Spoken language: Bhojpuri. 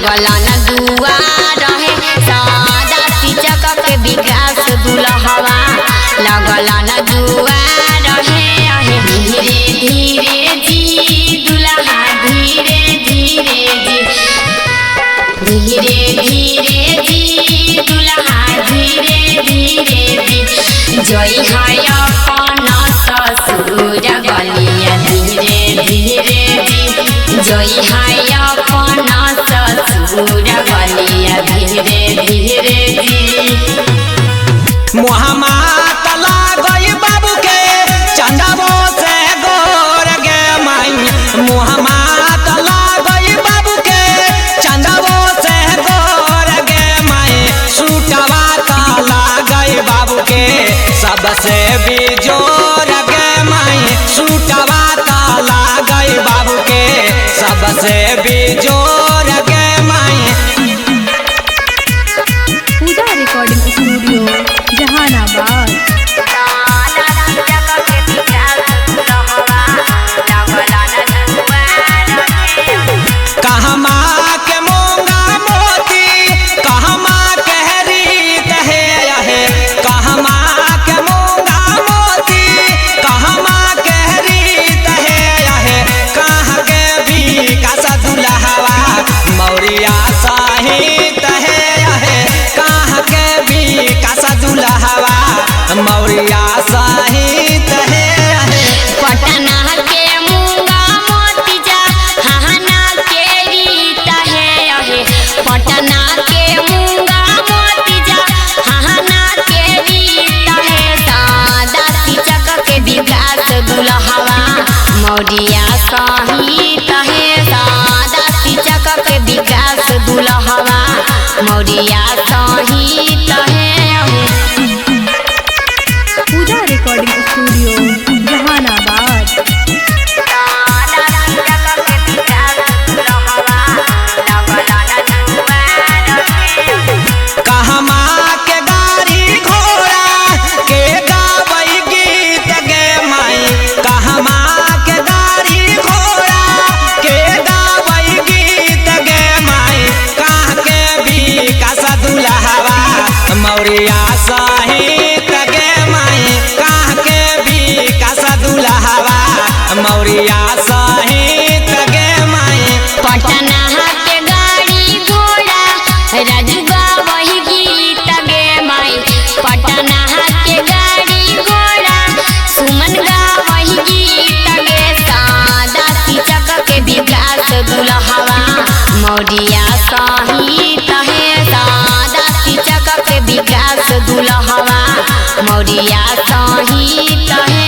लगला न दुआर है सादा शिक्षक के विकास दुल्हवा लगला न दुआर है धीरे धीरे जी दुल्हा धीरे धीरे जी धीरे धीरे जी दुल्हा धीरे धीरे जी जय है अपन ससुर गलिया धीरे धीरे जी जय है अपन ससुर गलिया धीरे धीरे जी मोहम्मद गई बाबू के चंदावो से गोर गे माई मोहम्मद गई बाबू के चंदावो से गोर गे माई सूटवा ताला गई बाबू के सबसे बिजोर गे माई सूटवा ताला गई बाबू के सबसे बिजोर गे माई। पूजा रिकॉर्डिंग स्टूडियो जहानाबाद। कहमा के मूंगा मोती कहमा के रीत है कहमा के मूंगा मोती कहमा के रीत है कह के भी कसा दुल्हवा मौरिया साहित है कह के भी कसा दुल्हवा मौरिया साहित है पटना के मूंगा मोती जा हहना के रीत है पटना के मूंगा मोती जा हहना के रीत है सादा शिक्षक के विकास दुल्हवा मौरिया सहित है सादा शिक्षक के विकास दुल्हवा मौरिया सहित है पूजा रिकॉर्डिंग स्टूडियो जहानाबाद। कहमा के गाड़ी घोड़ा के गावई गीत गे माई कहमा के गाड़ी घोड़ा के गावई गीत गे माई कह के भी कसा दुल्हवा मौरिया सहित गे माई कह के भी कसा दुल्हवा मौरिया सहित गे माई। पटना के गाड़ी घोड़ा राजुगा वही गीत गे माई पटना के गाड़ी घोड़ा सुमन गा वही गीत गे सादा शिक्षक के विकास दुल्हवा मौरिया सहित है सादा शिक्षक के विकास दुल्हवा मौरिया सहित है।